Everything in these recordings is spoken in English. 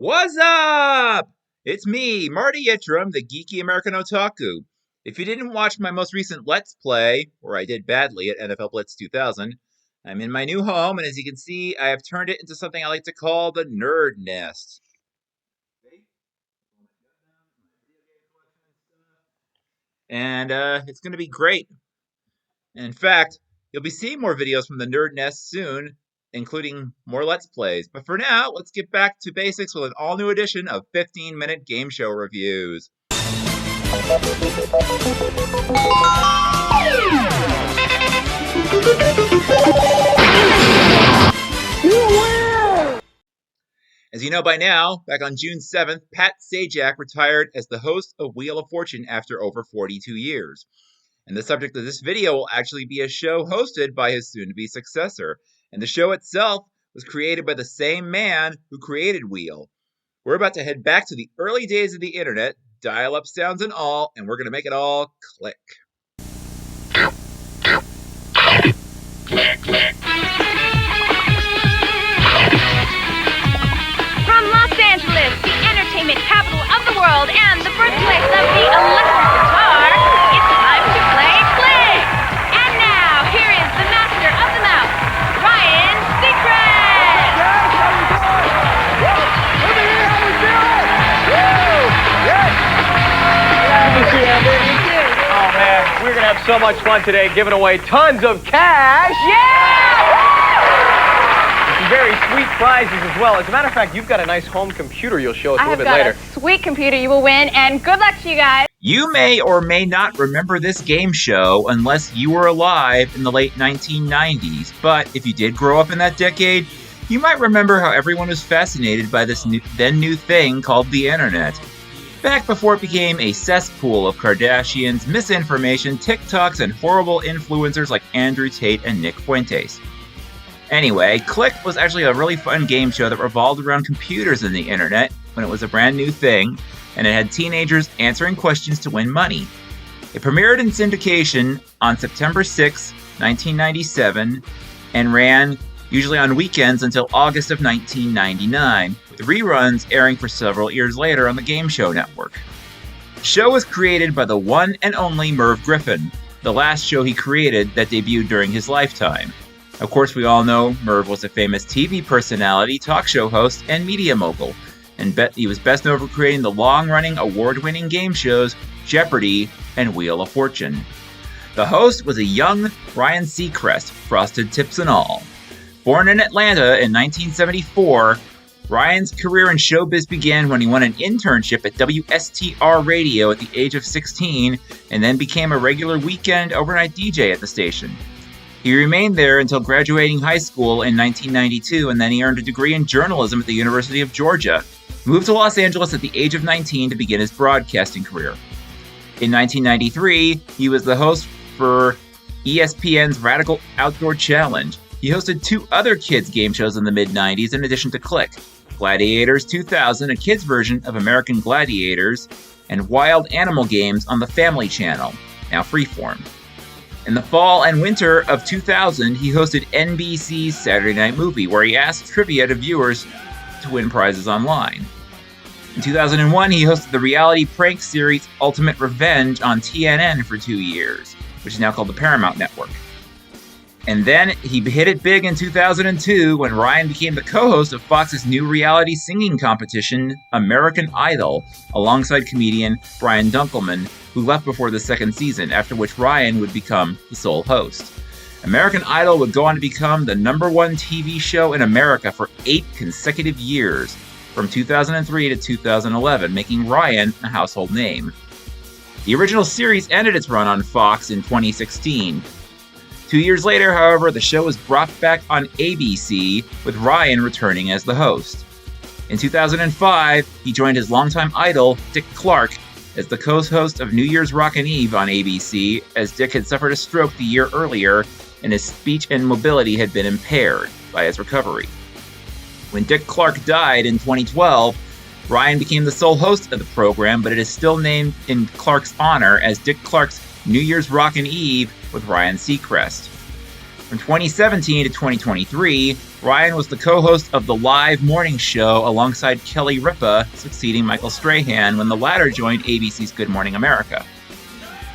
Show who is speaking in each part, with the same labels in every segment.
Speaker 1: What's up? It's me, Marty Yitram, the geeky American otaku. If you didn't watch my most recent Let's Play, where I did badly at NFL Blitz 2000, I'm in my new home, and as you can see, I have turned it into something I like to call the Nerd Nest. And it's going to be great. And in fact, you'll be seeing more videos from the Nerd Nest soon, including more Let's Plays. But for now, let's get back to basics with an all-new edition of 15-minute game show reviews. As you know by now, back on June 7th, Pat Sajak retired as the host of Wheel of Fortune after over 42 years. And the subject of this video will actually be a show hosted by his soon-to-be successor. And the show itself was created by the same man who created Wheel. We're about to head back to the early days of the internet, dial-up sounds and all, and we're going to make it all click.
Speaker 2: Click, click. From Los Angeles, the entertainment capital of the world and the birthplace of the electric guitar, it's time to play Click! And now, here is the master of the mouse, Ryan Seacrest!
Speaker 3: Oh man, we're gonna have so much fun today, giving away tons of cash.
Speaker 2: Yeah!
Speaker 3: Some very sweet prizes as well. As a matter of fact, you've got a nice home computer you'll show us a little bit later.
Speaker 2: I have got a sweet computer you will win, and good luck to you guys.
Speaker 1: You may or may not remember this game show unless you were alive in the late 1990s, but if you did grow up in that decade, you might remember how everyone was fascinated by this new thing called the internet. Back before it became a cesspool of Kardashians, misinformation, TikToks, and horrible influencers like Andrew Tate and Nick Fuentes. Anyway, Click was actually a really fun game show that revolved around computers and the internet when it was a brand new thing, and it had teenagers answering questions to win money. It premiered in syndication on September 6, 1997, and ran usually on weekends until August of 1999, with reruns airing for several years later on the Game Show Network. The show was created by the one and only Merv Griffin, the last show he created that debuted during his lifetime. Of course, we all know Merv was a famous TV personality, talk show host, and media mogul, and he was best known for creating the long-running, award-winning game shows Jeopardy and Wheel of Fortune. The host was a young Ryan Seacrest, frosted tips and all. Born in Atlanta in 1974, Ryan's career in showbiz began when he won an internship at WSTR Radio at the age of 16 and then became a regular weekend overnight DJ at the station. He remained there until graduating high school in 1992, and then he earned a degree in journalism at the University of Georgia. Moved to Los Angeles at the age of 19 to begin his broadcasting career. In 1993, he was the host for ESPN's Radical Outdoor Challenge. He hosted two other kids' game shows in the mid-90s in addition to Click: Gladiators 2000, a kids' version of American Gladiators, and Wild Animal Games on the Family Channel, now Freeform. In the fall and winter of 2000, he hosted NBC's Saturday Night Movie, where he asked trivia to viewers to win prizes online. In 2001, he hosted the reality prank series Ultimate Revenge on TNN for 2 years, which is now called the Paramount Network. And then he hit it big in 2002 when Ryan became the co-host of Fox's new reality singing competition, American Idol, alongside comedian Brian Dunkelman, who left before the second season, after which Ryan would become the sole host. American Idol would go on to become the #1 TV show in America for 8 consecutive years, from 2003 to 2011, making Ryan a household name. The original series ended its run on Fox in 2016. 2 years later, however, the show was brought back on ABC, with Ryan returning as the host. In 2005, he joined his longtime idol, Dick Clark, as the co-host of New Year's Rockin' Eve on ABC, as Dick had suffered a stroke the year earlier, and his speech and mobility had been impaired by his recovery. When Dick Clark died in 2012, Ryan became the sole host of the program, but it is still named in Clark's honor as Dick Clark's New Year's Rockin' Eve with Ryan Seacrest. From 2017 to 2023, Ryan was the co-host of the live morning show alongside Kelly Ripa, succeeding Michael Strahan when the latter joined ABC's Good Morning America.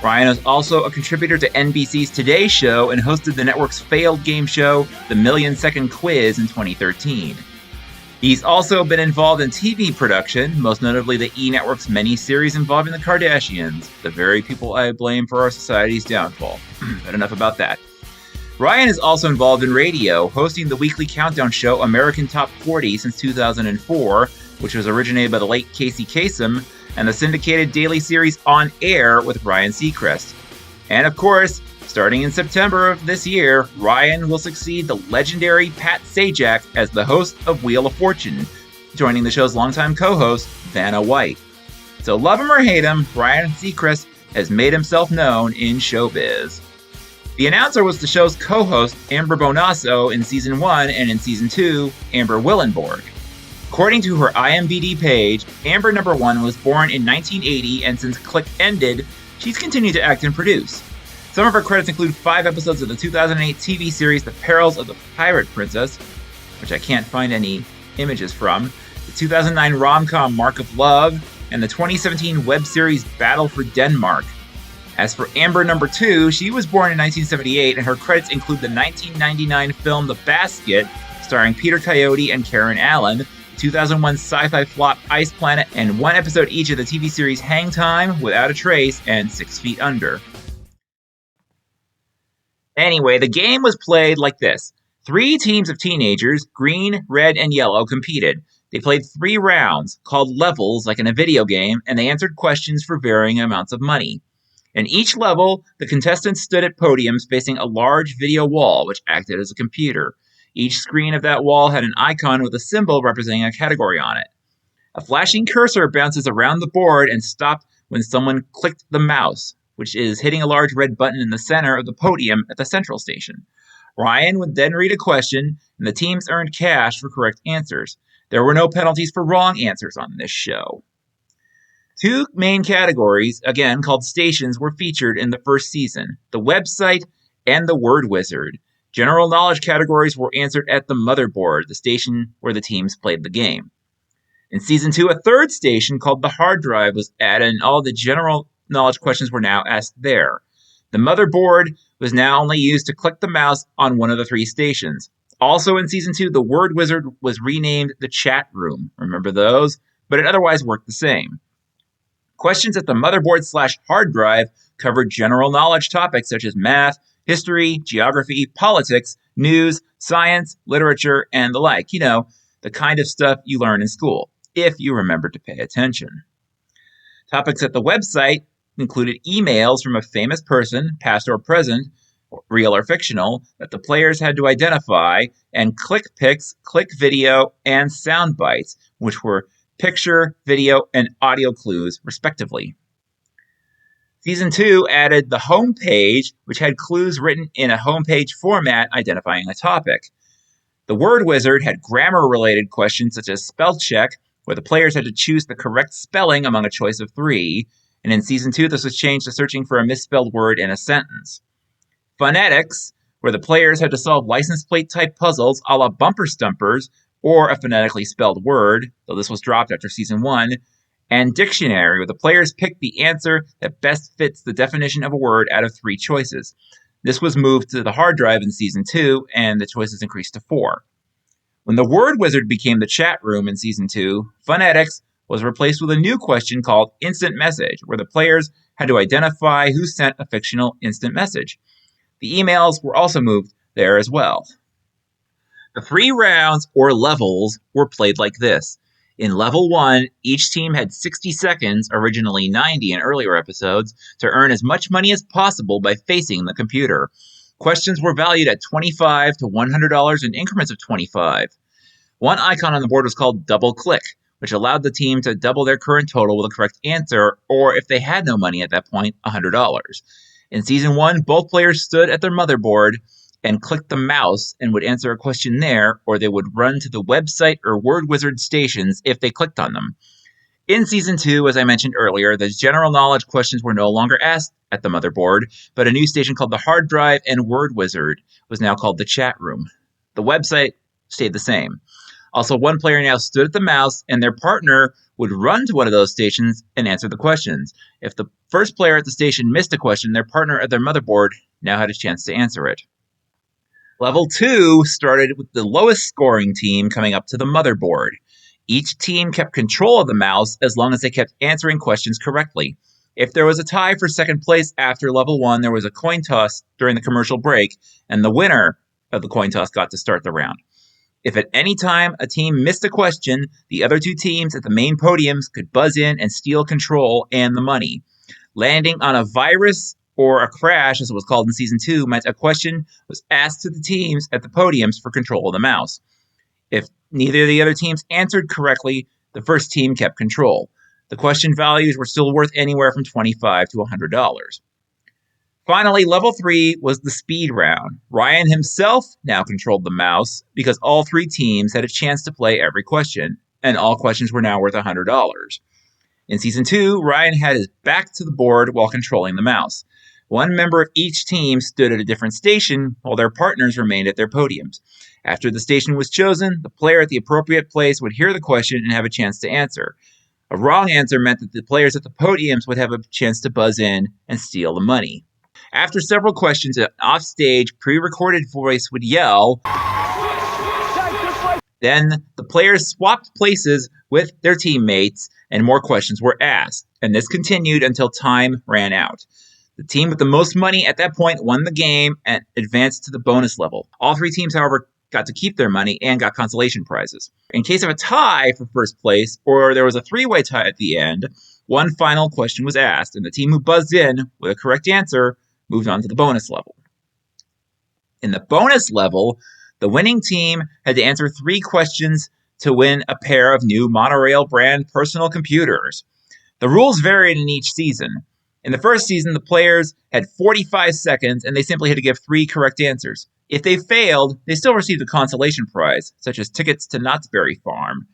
Speaker 1: Ryan is also a contributor to NBC's Today Show and hosted the network's failed game show, The Million-Second Quiz, in 2013. He's also been involved in TV production, most notably the E! Network's mini-series involving the Kardashians, the very people I blame for our society's downfall. But enough about that. Ryan is also involved in radio, hosting the weekly countdown show American Top 40 since 2004, which was originated by the late Casey Kasem, and the syndicated daily series On Air with Ryan Seacrest. And of course, starting in September of this year, Ryan will succeed the legendary Pat Sajak as the host of Wheel of Fortune, joining the show's longtime co-host, Vanna White. So love him or hate him, Ryan Seacrest has made himself known in showbiz. The announcer was the show's co-host, Amber Bonasso, in Season 1, and in Season 2, Amber Willenborg. According to her IMDb page, Amber No. 1 was born in 1980, and since Click ended, she's continued to act and produce. Some of her credits include 5 episodes of the 2008 TV series The Perils of the Pirate Princess, which I can't find any images from, the 2009 rom-com Mark of Love, and the 2017 web series Battle for Denmark. As for Amber No. 2, she was born in 1978, and her credits include the 1999 film The Basket, starring Peter Coyote and Karen Allen, the 2001 sci-fi flop Ice Planet, and 1 episode each of the TV series Hang Time, Without a Trace, and 6 Feet Under. Anyway, the game was played like this. 3 teams of teenagers, green, red, and yellow, competed. They played 3 rounds, called levels like in a video game, and they answered questions for varying amounts of money. In each level, the contestants stood at podiums facing a large video wall, which acted as a computer. Each screen of that wall had an icon with a symbol representing a category on it. A flashing cursor bounces around the board and stopped when someone clicked the mouse, which is hitting a large red button in the center of the podium at the central station. Ryan would then read a question, and the teams earned cash for correct answers. There were no penalties for wrong answers on this show. 2 main categories, again called stations, were featured in the first season, the website and the word wizard. General knowledge categories were answered at the motherboard, the station where the teams played the game. In Season 2, a 3rd station called the hard drive was added, and all the general knowledge questions were now asked there. The motherboard was now only used to click the mouse on one of the 3 stations. Also in Season 2, the word wizard was renamed the chat room. Remember those? But it otherwise worked the same. Questions at the motherboard/hard drive covered general knowledge topics such as math, history, geography, politics, news, science, literature, and the like. You know, the kind of stuff you learn in school, if you remember to pay attention. Topics at the website included emails from a famous person, past or present, real or fictional, that the players had to identify, and click pics, click video, and sound bites, which were picture, video, and audio clues, respectively. Season 2 added the home page, which had clues written in a homepage format identifying a topic. The word wizard had grammar-related questions such as spell check, where the players had to choose the correct spelling among a choice of 3, and in Season 2 this was changed to searching for a misspelled word in a sentence. Phonetics, where the players had to solve license plate type puzzles a la bumper stumpers, or a phonetically spelled word, though this was dropped after Season 1, and Dictionary, where the players picked the answer that best fits the definition of a word out of 3 choices. This was moved to the hard drive in Season 2, and the choices increased to 4. When the word wizard became the chat room in Season 2, phonetics was replaced with a new question called instant message, where the players had to identify who sent a fictional instant message. The emails were also moved there as well. The 3 rounds, or levels, were played like this. In Level 1, each team had 60 seconds, originally 90 in earlier episodes, to earn as much money as possible by facing the computer. Questions were valued at $25 to $100 in increments of 25. One icon on the board was called Double Click, which allowed the team to double their current total with a correct answer, or if they had no money at that point, $100. In Season 1, both players stood at their motherboard and clicked the mouse and would answer a question there, or they would run to the website or word wizard stations if they clicked on them. In Season 2, as I mentioned earlier, the general knowledge questions were no longer asked at the motherboard, but a new station called the Hard Drive and Word Wizard was now called the Chat Room. The website stayed the same. Also, one player now stood at the mouse, and their partner would run to one of those stations and answer the questions. If the first player at the station missed a question, their partner at their motherboard now had a chance to answer it. Level 2 started with the lowest scoring team coming up to the motherboard. Each team kept control of the mouse as long as they kept answering questions correctly. If there was a tie for second place after level 1, there was a coin toss during the commercial break, and the winner of the coin toss got to start the round. If at any time a team missed a question, the other two teams at the main podiums could buzz in and steal control and the money. Landing on a virus or a crash, as it was called in Season 2, meant a question was asked to the teams at the podiums for control of the mouse. If neither of the other teams answered correctly, the first team kept control. The question values were still worth anywhere from $25 to $100. Finally, level 3 was the speed round. Ryan himself now controlled the mouse because all three teams had a chance to play every question, and all questions were now worth $100. In Season 2, Ryan had his back to the board while controlling the mouse. One member of each team stood at a different station while their partners remained at their podiums. After the station was chosen, the player at the appropriate place would hear the question and have a chance to answer. A wrong answer meant that the players at the podiums would have a chance to buzz in and steal the money. After several questions, an offstage, pre-recorded voice would yell. Then the players swapped places with their teammates, and more questions were asked. And this continued until time ran out. The team with the most money at that point won the game and advanced to the bonus level. All three teams, however, got to keep their money and got consolation prizes. In case of a tie for first place, or there was a three-way tie at the end, one final question was asked, and the team who buzzed in with a correct answer moved on to the bonus level. In the bonus level, the winning team had to answer 3 questions to win a pair of new Monorail brand personal computers. The rules varied in each season. In the first season, the players had 45 seconds and they simply had to give 3 correct answers. If they failed, they still received a consolation prize, such as tickets to Knott's Berry Farm.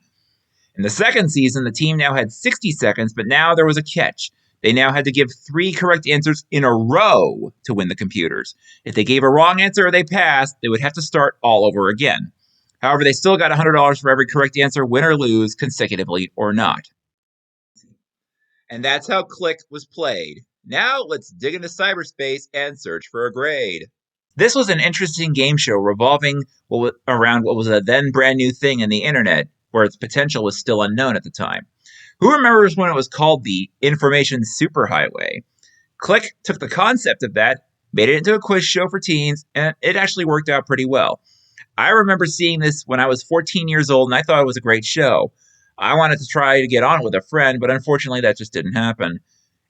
Speaker 1: In the second season, the team now had 60 seconds, but now there was a catch. They now had to give 3 correct answers in a row to win the computers. If they gave a wrong answer or they passed, they would have to start all over again. However, they still got $100 for every correct answer, win or lose, consecutively or not. And that's how Click was played. Now let's dig into cyberspace and search for a grade. This was an interesting game show revolving around what was a then brand new thing in the internet, where its potential was still unknown at the time. Who remembers when it was called the Information Superhighway? Click took the concept of that, made it into a quiz show for teens, and it actually worked out pretty well. I remember seeing this when I was 14 years old, and I thought it was a great show. I wanted to try to get on it with a friend, but unfortunately that just didn't happen.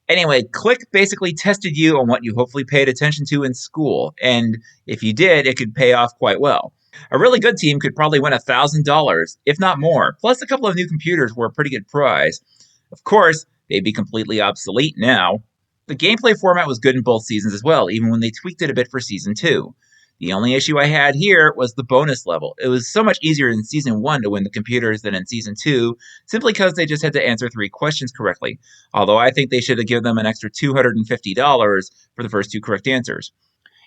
Speaker 1: Anyway, Click basically tested you on what you hopefully paid attention to in school, and if you did, it could pay off quite well. A really good team could probably win $1,000, if not more, plus a couple of new computers were a pretty good prize. Of course, they'd be completely obsolete now. The gameplay format was good in both seasons as well, even when they tweaked it a bit for Season 2. The only issue I had here was the bonus level. It was so much easier in Season 1 to win the computers than in Season 2, simply because they just had to answer 3 questions correctly, although I think they should have given them an extra $250 for the first 2 correct answers.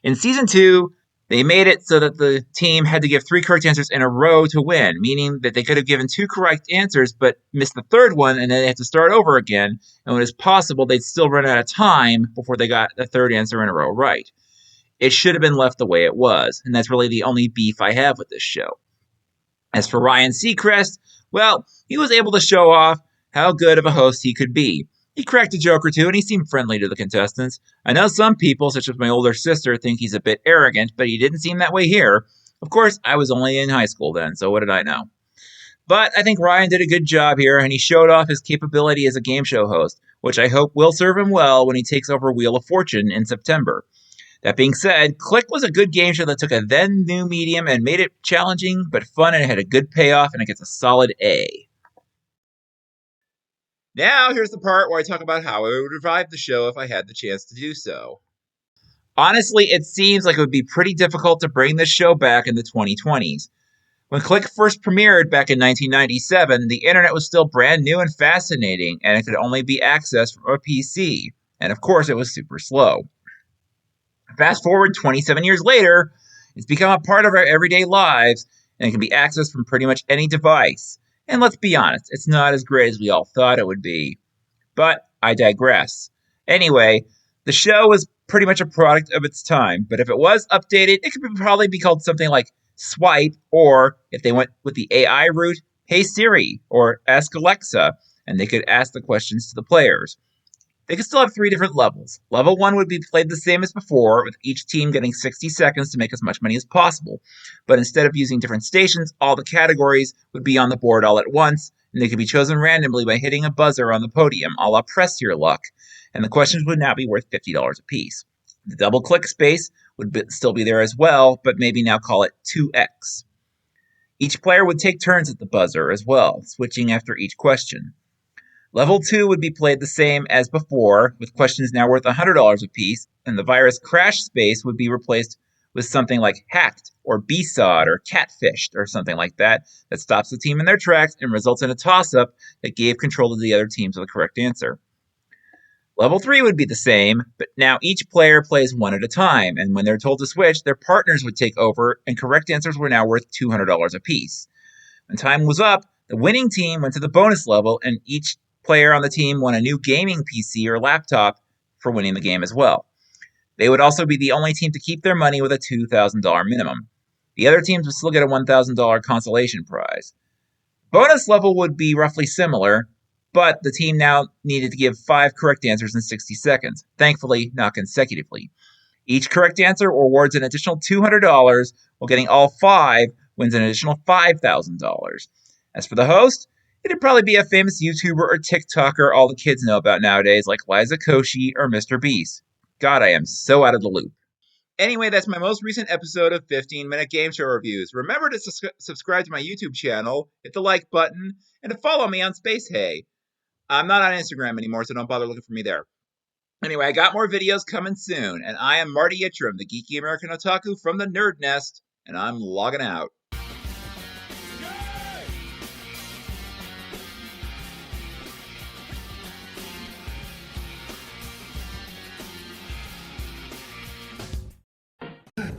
Speaker 1: In Season 2, they made it so that the team had to give 3 correct answers in a row to win, meaning that they could have given 2 correct answers but missed the third one, and then they had to start over again, and when it's possible, they'd still run out of time before they got the third answer in a row right. It should have been left the way it was, and that's really the only beef I have with this show. As for Ryan Seacrest, well, he was able to show off how good of a host he could be. He cracked a joke or two, and he seemed friendly to the contestants. I know some people, such as my older sister, think he's a bit arrogant, but he didn't seem that way here. Of course, I was only in high school then, so what did I know? But I think Ryan did a good job here, and he showed off his capability as a game show host, which I hope will serve him well when he takes over Wheel of Fortune in September. That being said, Click was a good game show that took a then new medium and made it challenging but fun, and it had a good payoff, and it gets a solid A. Now, here's the part where I talk about how I would revive the show if I had the chance to do so. Honestly, it seems like it would be pretty difficult to bring this show back in the 2020s. When Click first premiered back in 1997, the internet was still brand new and fascinating, and it could only be accessed from a PC. And of course, it was super slow. Fast forward 27 years later, it's become a part of our everyday lives, and it can be accessed from pretty much any device. And let's be honest, it's not as great as we all thought it would be. But I digress. Anyway, the show was pretty much a product of its time, but if it was updated, it could probably be called something like Swipe, or if they went with the AI route, Hey Siri, or Ask Alexa, and they could ask the questions to the players. They could still have 3 different levels. Level 1 would be played the same as before, with each team getting 60 seconds to make as much money as possible. But instead of using different stations, all the categories would be on the board all at once, and they could be chosen randomly by hitting a buzzer on the podium, a la Press Your Luck, and the questions would now be worth $50 apiece. The double click space would still be there as well, but maybe now call it 2x. Each player would take turns at the buzzer as well, switching after each question. Level 2 would be played the same as before, with questions now worth $100 apiece, and the virus crash space would be replaced with something like hacked, or besawed, or catfished, or something like that stops the team in their tracks and results in a toss-up that gave control to the other teams of the correct answer. Level 3 would be the same, but now each player plays one at a time, and when they're told to switch, their partners would take over, and correct answers were now worth $200 apiece. When time was up, the winning team went to the bonus level, and each player on the team won a new gaming PC or laptop for winning the game as well. They would also be the only team to keep their money with a $2,000 minimum. The other teams would still get a $1,000 consolation prize. Bonus level would be roughly similar, but the team now needed to give 5 correct answers in 60 seconds, thankfully not consecutively. Each correct answer awards an additional $200, while getting all 5 wins an additional $5,000. As for the host, it'd probably be a famous YouTuber or TikToker all the kids know about nowadays, like Liza Koshy or Mr. Beast. God, I am so out of the loop. Anyway, that's my most recent episode of 15-Minute Game Show Reviews. Remember to subscribe to my YouTube channel, hit the like button, and to follow me on Space Hey. I'm not on Instagram anymore, so don't bother looking for me there. Anyway, I got more videos coming soon, and I am Marty Yitram, the geeky American otaku from the Nerd Nest, and I'm logging out.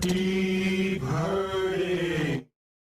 Speaker 4: D